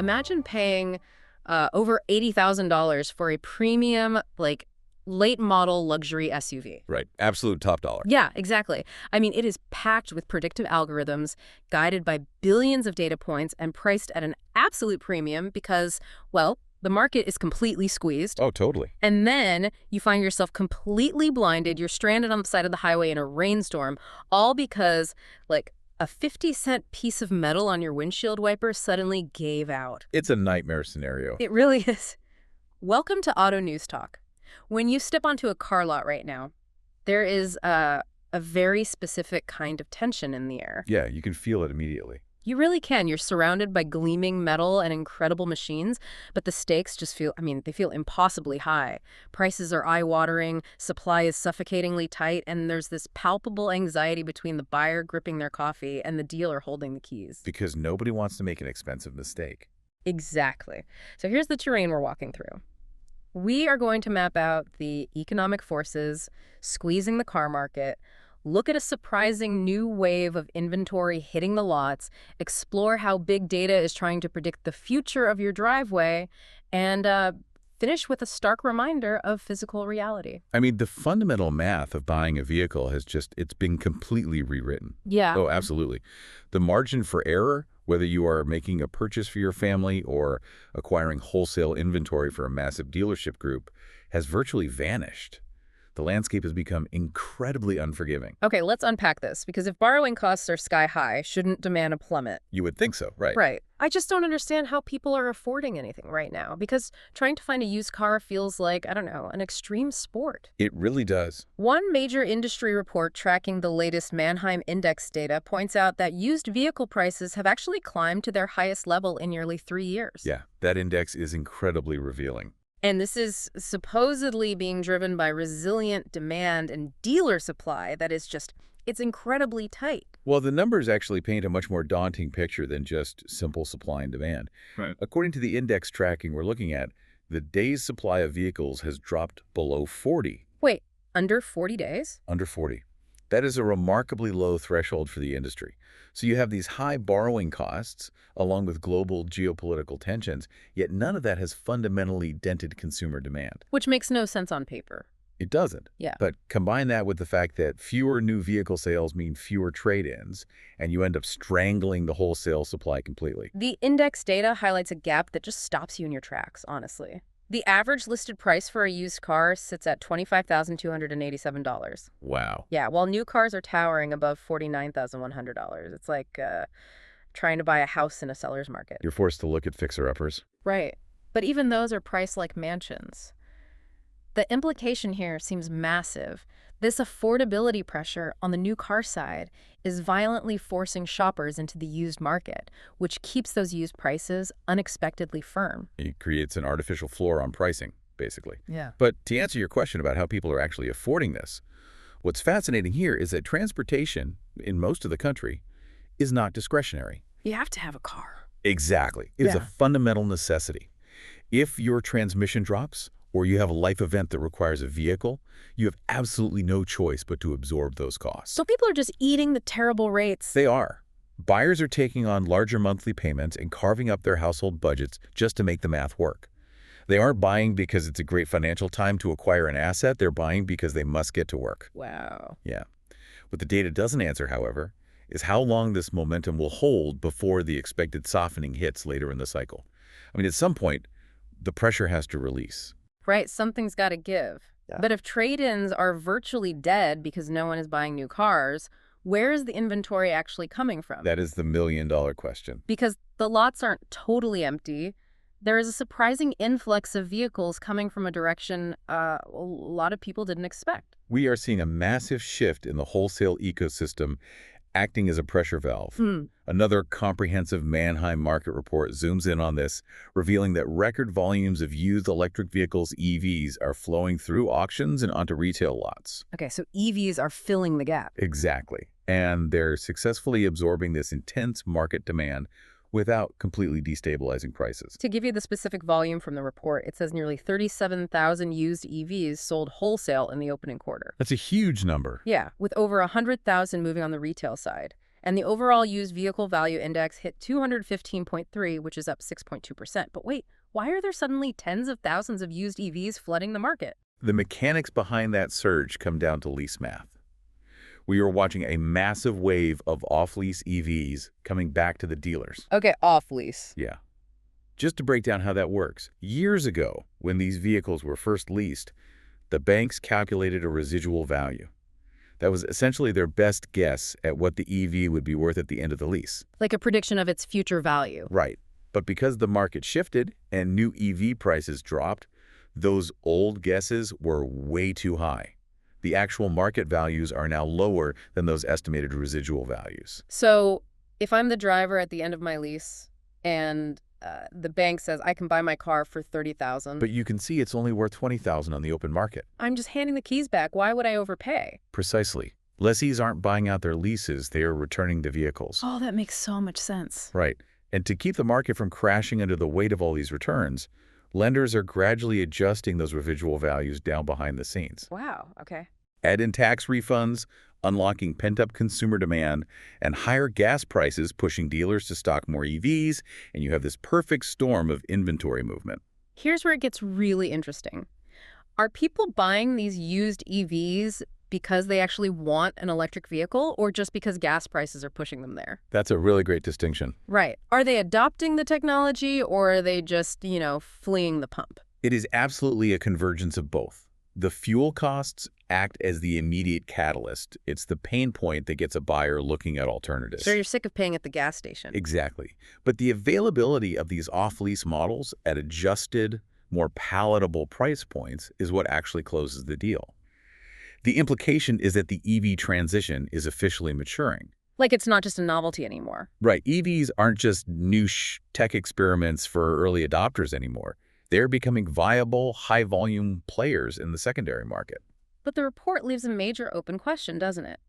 Imagine paying over $80,000 for a premium, like, late model luxury SUV. Right. Absolute top dollar. Yeah, exactly. I mean, it is packed with predictive algorithms, guided by billions of data points, and priced at an absolute premium because, well, the market is completely squeezed. Oh, totally. And then you find yourself completely blinded. You're stranded on the side of the highway in a rainstorm, all because, like, a 50-cent piece of metal on your windshield wiper suddenly gave out. It's a nightmare scenario. It really is. Welcome to Auto News Talk. When you step onto a car lot right now, there is a very specific kind of tension in the air. Yeah, you can feel it immediately. You really can. You're surrounded by gleaming metal and incredible machines, but the stakes just feel, they feel impossibly high. Prices are eye-watering, supply is suffocatingly tight, and there's this palpable anxiety between the buyer gripping their coffee and the dealer holding the keys. Because nobody wants to make an expensive mistake. Exactly. So here's the terrain we're walking through. We are going to map out the economic forces squeezing the car market, look at a surprising new wave of inventory hitting the lots, explore how big data is trying to predict the future of your driveway, and finish with a stark reminder of physical reality. I mean, the fundamental math of buying a vehicle it's been completely rewritten. Yeah. Oh, absolutely. The margin for error, whether you are making a purchase for your family or acquiring wholesale inventory for a massive dealership group, has virtually vanished. The landscape has become incredibly unforgiving. Okay, let's unpack this, because if borrowing costs are sky high, shouldn't demand plummet? You would think so, right? Right. I just don't understand how people are affording anything right now, because trying to find a used car feels like, I don't know, an extreme sport. It really does. One major industry report tracking the latest Manheim Index data points out that used vehicle prices have actually climbed to their highest level in nearly 3 years. Yeah, that index is incredibly revealing. And this is supposedly being driven by resilient demand and dealer supply that is just, it's incredibly tight. Well, the numbers actually paint a much more daunting picture than just simple supply and demand. Right. According to the index tracking we're looking at, the days supply of vehicles has dropped below 40. Wait, under 40 days? Under 40. That is a remarkably low threshold for the industry. So you have these high borrowing costs, along with global geopolitical tensions, yet none of that has fundamentally dented consumer demand. Which makes no sense on paper. It doesn't. Yeah. But combine that with the fact that fewer new vehicle sales mean fewer trade-ins, and you end up strangling the wholesale supply completely. The index data highlights a gap that just stops you in your tracks, honestly. The average listed price for a used car sits at $25,287. Wow. Yeah, while new cars are towering above $49,100. It's like trying to buy a house in a seller's market. You're forced to look at fixer-uppers. Right. But even those are priced like mansions. The implication here seems massive. This affordability pressure on the new car side is violently forcing shoppers into the used market, which keeps those used prices unexpectedly firm. It creates an artificial floor on pricing, basically. Yeah. But to answer your question about how people are actually affording this, what's fascinating here is that transportation, in most of the country, is not discretionary. You have to have a car. Exactly. It is a Yeah. fundamental necessity. If your transmission drops, or you have a life event that requires a vehicle, you have absolutely no choice but to absorb those costs. So people are just eating the terrible rates. They are. Buyers are taking on larger monthly payments and carving up their household budgets just to make the math work. They aren't buying because it's a great financial time to acquire an asset. They're buying because they must get to work. Wow. Yeah. What the data doesn't answer, however, is how long this momentum will hold before the expected softening hits later in the cycle. I mean, at some point, the pressure has to release. Right, something's got to give. Yeah. But if trade-ins are virtually dead because no one is buying new cars, where is the inventory actually coming from? That is the million-dollar question. Because the lots aren't totally empty. There is a surprising influx of vehicles coming from a direction a lot of people didn't expect. We are seeing a massive shift in the wholesale ecosystem acting as a pressure valve. Another comprehensive Manheim market report zooms in on this, revealing that record volumes of used electric vehicles, EVs, are flowing through auctions and onto retail lots. Okay, so EVs are filling the gap. Exactly. And they're successfully absorbing this intense market demand without completely destabilizing prices. To give you the specific volume from the report, it says nearly 37,000 used EVs sold wholesale in the opening quarter. That's a huge number. Yeah, with over 100,000 moving on the retail side. And the overall used vehicle value index hit 215.3, which is up 6.2%. But wait, why are there suddenly tens of thousands of used EVs flooding the market? The mechanics behind that surge come down to lease math. We are watching a massive wave of off-lease EVs coming back to the dealers. Okay, off-lease. Yeah. Just to break down how that works, years ago, when these vehicles were first leased, the banks calculated a residual value. That was essentially their best guess at what the EV would be worth at the end of the lease. Like a prediction of its future value. Right. But because the market shifted and new EV prices dropped, those old guesses were way too high. The actual market values are now lower than those estimated residual values. So if I'm the driver at the end of my lease and the bank says I can buy my car for $30,000. But you can see it's only worth $20,000 on the open market. I'm just handing the keys back. Why would I overpay? Precisely. Lessees aren't buying out their leases, they are returning the vehicles. Oh, that makes so much sense. Right. And to keep the market from crashing under the weight of all these returns, lenders are gradually adjusting those residual values down behind the scenes. Wow, okay. Add in tax refunds, unlocking pent-up consumer demand, and higher gas prices pushing dealers to stock more EVs, and you have this perfect storm of inventory movement. Here's where it gets really interesting. Are people buying these used EVs because they actually want an electric vehicle or just because gas prices are pushing them there? That's a really great distinction. Right. Are they adopting the technology or are they just, fleeing the pump? It is absolutely a convergence of both. The fuel costs act as the immediate catalyst. It's the pain point that gets a buyer looking at alternatives. So you're sick of paying at the gas station. Exactly. But the availability of these off-lease models at adjusted, more palatable price points is what actually closes the deal. The implication is that the EV transition is officially maturing. Like it's not just a novelty anymore. Right. EVs aren't just niche tech experiments for early adopters anymore. They're becoming viable, high-volume players in the secondary market. But the report leaves a major open question, doesn't it?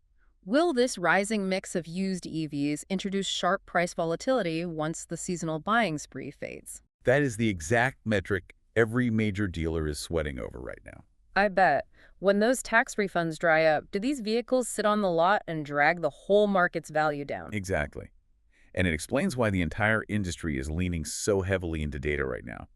Will this rising mix of used EVs introduce sharp price volatility once the seasonal buying spree fades? That is the exact metric every major dealer is sweating over right now. I bet. When those tax refunds dry up, do these vehicles sit on the lot and drag the whole market's value down? Exactly. And it explains why the entire industry is leaning so heavily into data right now.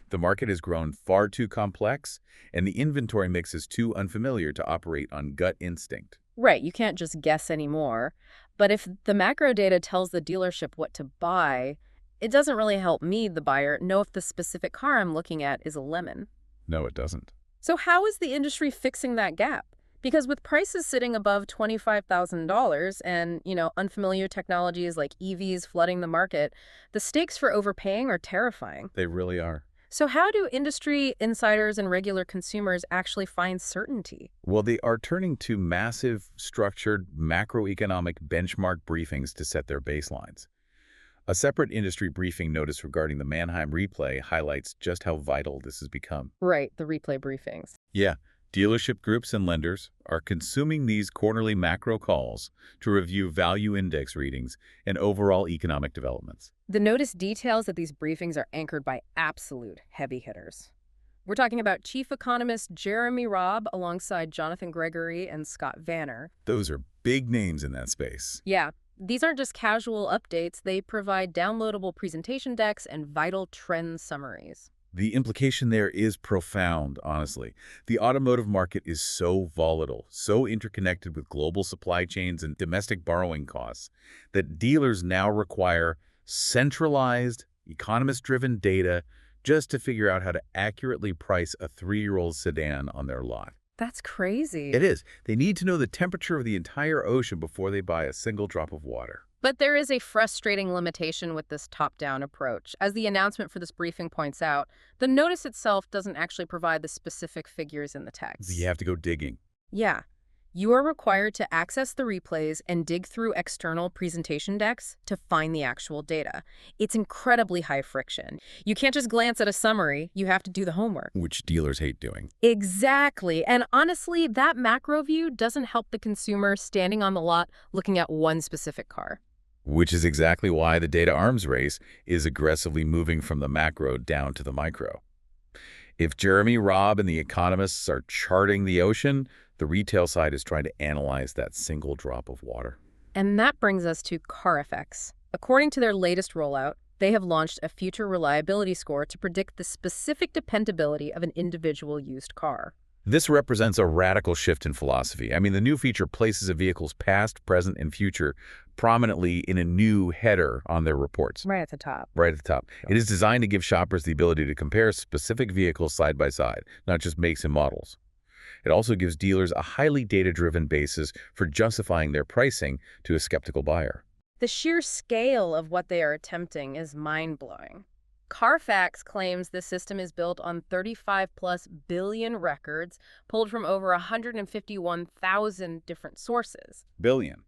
The market has grown far too complex, and the inventory mix is too unfamiliar to operate on gut instinct. Right, you can't just guess anymore. But if the macro data tells the dealership what to buy, it doesn't really help me, the buyer, know if the specific car I'm looking at is a lemon. No, it doesn't. So how is the industry fixing that gap? Because with prices sitting above $25,000 and, unfamiliar technologies like EVs flooding the market, the stakes for overpaying are terrifying. They really are. So how do industry insiders and regular consumers actually find certainty? Well, they are turning to massive, structured, macroeconomic benchmark briefings to set their baselines. A separate industry briefing notice regarding the Mannheim replay highlights just how vital this has become. Right, the replay briefings. Yeah, dealership groups and lenders are consuming these quarterly macro calls to review value index readings and overall economic developments. The notice details that these briefings are anchored by absolute heavy hitters. We're talking about Chief Economist Jeremy Robb alongside Jonathan Gregory and Scott Vanner. Those are big names in that space. Yeah, these aren't just casual updates. They provide downloadable presentation decks and vital trend summaries. The implication there is profound, honestly. The automotive market is so volatile, so interconnected with global supply chains and domestic borrowing costs, that dealers now require centralized, economist-driven data just to figure out how to accurately price a 3-year-old sedan on their lot. That's crazy. It is. They need to know the temperature of the entire ocean before they buy a single drop of water. But there is a frustrating limitation with this top-down approach. As the announcement for this briefing points out, the notice itself doesn't actually provide the specific figures in the text. You have to go digging. Yeah. You are required to access the replays and dig through external presentation decks to find the actual data. It's incredibly high friction. You can't just glance at a summary. You have to do the homework. Which dealers hate doing. Exactly. And honestly, that macro view doesn't help the consumer standing on the lot looking at one specific car. Which is exactly why the data arms race is aggressively moving from the macro down to the micro. If Jeremy Robb and the economists are charting the ocean, the retail side is trying to analyze that single drop of water. And that brings us to Carfax. According to their latest rollout, they have launched a future reliability score to predict the specific dependability of an individual used car. This represents a radical shift in philosophy. I mean, the new feature places a vehicle's past, present, and future prominently in a new header on their reports. Right at the top. Right at the top. It is designed to give shoppers the ability to compare specific vehicles side by side, not just makes and models. It also gives dealers a highly data-driven basis for justifying their pricing to a skeptical buyer. The sheer scale of what they are attempting is mind-blowing. Carfax claims the system is built on 35-plus billion records pulled from over 151,000 different sources. Billion,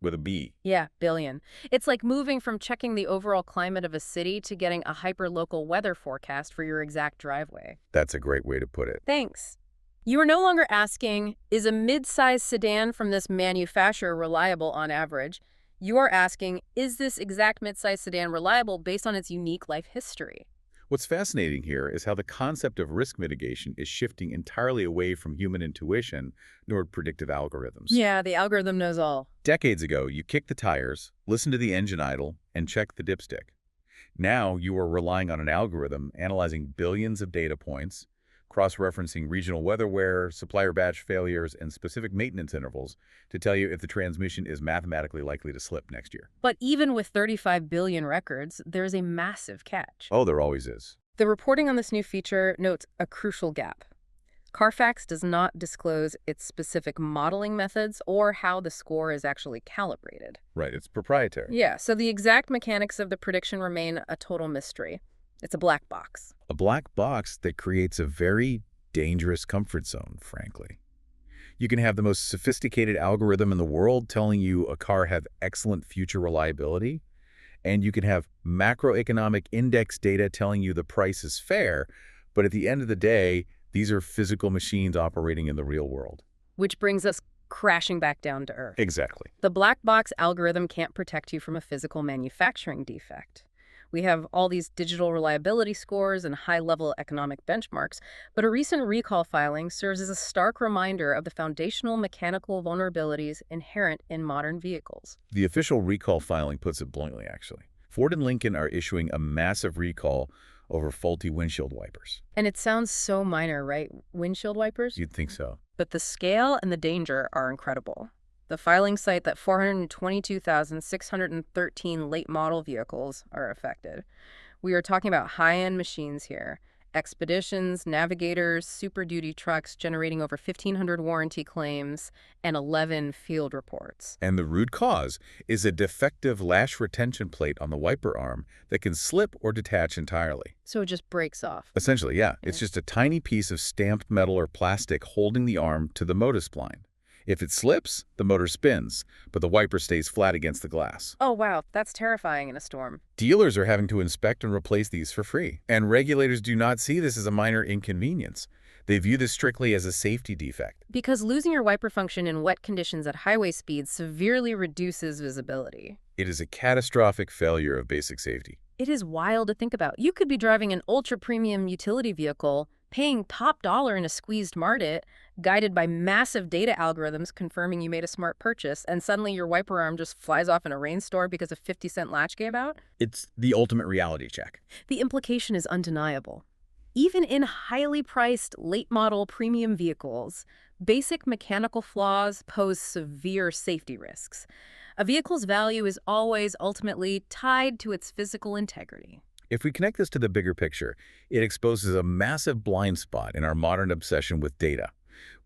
with a B. Yeah, billion. It's like moving from checking the overall climate of a city to getting a hyper-local weather forecast for your exact driveway. That's a great way to put it. Thanks. You are no longer asking, is a mid-size sedan from this manufacturer reliable on average? You are asking, is this exact mid-size sedan reliable based on its unique life history? What's fascinating here is how the concept of risk mitigation is shifting entirely away from human intuition toward predictive algorithms. Yeah, the algorithm knows all. Decades ago, you kicked the tires, listened to the engine idle, and checked the dipstick. Now you are relying on an algorithm analyzing billions of data points, cross-referencing regional weather, supplier batch failures, and specific maintenance intervals to tell you if the transmission is mathematically likely to slip next year. But even with 35 billion records, there's a massive catch. Oh, there always is. The reporting on this new feature notes a crucial gap. Carfax does not disclose its specific modeling methods or how the score is actually calibrated. Right, it's proprietary. Yeah, so the exact mechanics of the prediction remain a total mystery. It's a black box. A black box that creates a very dangerous comfort zone, frankly. You can have the most sophisticated algorithm in the world telling you a car has excellent future reliability, and you can have macroeconomic index data telling you the price is fair, but at the end of the day, these are physical machines operating in the real world. Which brings us crashing back down to earth. Exactly. The black box algorithm can't protect you from a physical manufacturing defect. We have all these digital reliability scores and high-level economic benchmarks, but a recent recall filing serves as a stark reminder of the foundational mechanical vulnerabilities inherent in modern vehicles. The official recall filing puts it bluntly, actually. Ford and Lincoln are issuing a massive recall over faulty windshield wipers. And it sounds so minor, right? Windshield wipers? You'd think so. But the scale and the danger are incredible. The filings cite that 422,613 late model vehicles are affected. We are talking about high-end machines here. Expeditions, Navigators, Super Duty trucks generating over 1,500 warranty claims and 11 field reports. And the root cause is a defective lash retention plate on the wiper arm that can slip or detach entirely. So it just breaks off. Essentially, yeah. It's just a tiny piece of stamped metal or plastic holding the arm to the motor spline. If it slips, the motor spins, but the wiper stays flat against the glass. Oh, wow. That's terrifying in a storm. Dealers are having to inspect and replace these for free. And regulators do not see this as a minor inconvenience. They view this strictly as a safety defect. Because losing your wiper function in wet conditions at highway speeds severely reduces visibility. It is a catastrophic failure of basic safety. It is wild to think about. You could be driving an ultra-premium utility vehicle, paying top dollar in a squeezed market, guided by massive data algorithms confirming you made a smart purchase, and suddenly your wiper arm just flies off in a rainstorm because a 50-cent latch gave out? It's the ultimate reality check. The implication is undeniable. Even in highly priced late-model premium vehicles, basic mechanical flaws pose severe safety risks. A vehicle's value is always ultimately tied to its physical integrity. If we connect this to the bigger picture, it exposes a massive blind spot in our modern obsession with data.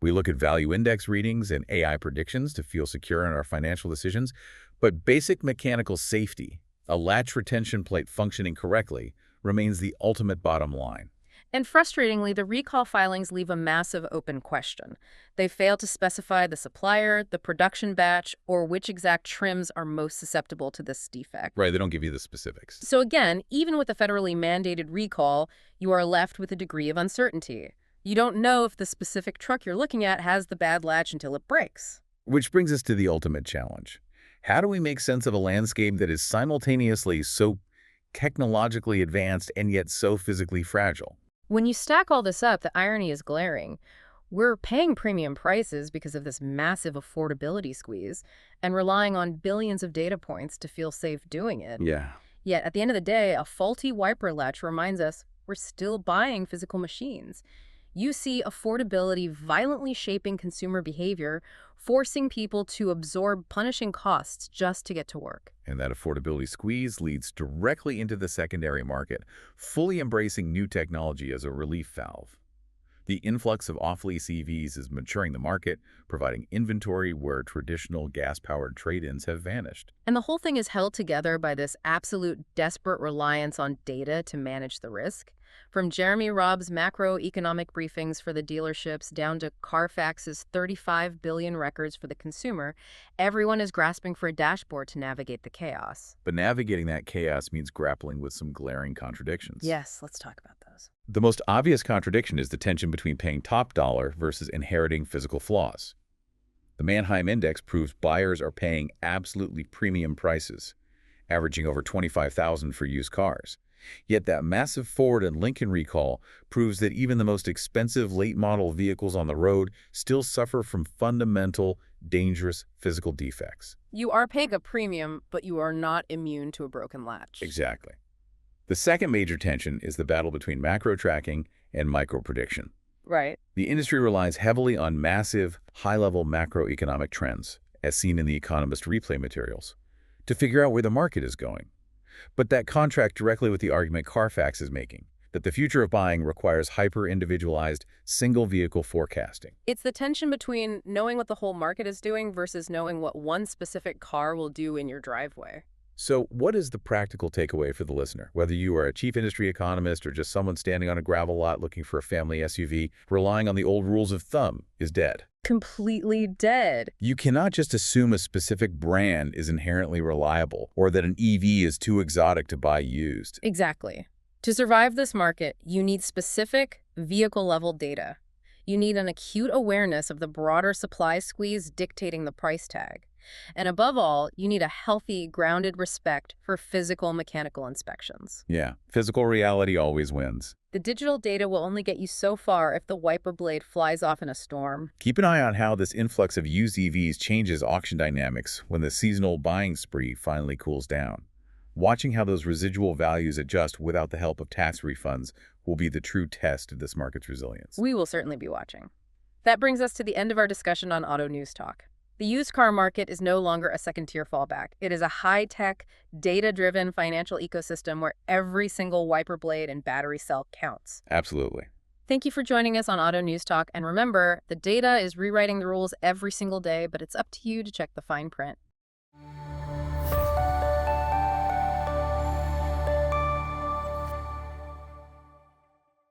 We look at value index readings and AI predictions to feel secure in our financial decisions, but basic mechanical safety, a latch retention plate functioning correctly, remains the ultimate bottom line. And frustratingly, the recall filings leave a massive open question. They fail to specify the supplier, the production batch, or which exact trims are most susceptible to this defect. Right, they don't give you the specifics. So again, even with a federally mandated recall, you are left with a degree of uncertainty. You don't know if the specific truck you're looking at has the bad latch until it breaks. Which brings us to the ultimate challenge. How do we make sense of a landscape that is simultaneously so technologically advanced and yet so physically fragile? When you stack all this up, the irony is glaring. We're paying premium prices because of this massive affordability squeeze and relying on billions of data points to feel safe doing it. Yeah. Yet, at the end of the day, a faulty wiper latch reminds us we're still buying physical machines. You see affordability violently shaping consumer behavior, forcing people to absorb punishing costs just to get to work. And that affordability squeeze leads directly into the secondary market, fully embracing new technology as a relief valve. The influx of off-lease EVs is maturing the market, providing inventory where traditional gas-powered trade-ins have vanished. And the whole thing is held together by this absolute desperate reliance on data to manage the risk. From Jeremy Robb's macroeconomic briefings for the dealerships down to Carfax's 35 billion records for the consumer, everyone is grasping for a dashboard to navigate the chaos. But navigating that chaos means grappling with some glaring contradictions. Yes, let's talk about those. The most obvious contradiction is the tension between paying top dollar versus inheriting physical flaws. The Manheim Index proves buyers are paying absolutely premium prices, averaging over $25,000 for used cars. Yet that massive Ford and Lincoln recall proves that even the most expensive late-model vehicles on the road still suffer from fundamental, dangerous physical defects. You are paying a premium, but you are not immune to a broken latch. Exactly. The second major tension is the battle between macro tracking and micro prediction. Right. The industry relies heavily on massive, high-level macroeconomic trends, as seen in the Economist replay materials, to figure out where the market is going. But that contrasts directly with the argument Carfax is making, that the future of buying requires hyper-individualized, single-vehicle forecasting. It's the tension between knowing what the whole market is doing versus knowing what one specific car will do in your driveway. So what is the practical takeaway for the listener? Whether you are a chief industry economist or just someone standing on a gravel lot looking for a family SUV, relying on the old rules of thumb is dead. Completely dead. You cannot just assume a specific brand is inherently reliable or that an EV is too exotic to buy used. Exactly. To survive this market, you need specific vehicle-level data. You need an acute awareness of the broader supply squeeze dictating the price tag. And above all, you need a healthy, grounded respect for physical mechanical inspections. Yeah, physical reality always wins. The digital data will only get you so far if the wiper blade flies off in a storm. Keep an eye on how this influx of used EVs changes auction dynamics when the seasonal buying spree finally cools down. Watching how those residual values adjust without the help of tax refunds will be the true test of this market's resilience. We will certainly be watching. That brings us to the end of our discussion on Auto News Talk. The used car market is no longer a second-tier fallback. It is a high-tech, data-driven financial ecosystem where every single wiper blade and battery cell counts. Absolutely. Thank you for joining us on Auto News Talk. And remember, the data is rewriting the rules every single day, but it's up to you to check the fine print.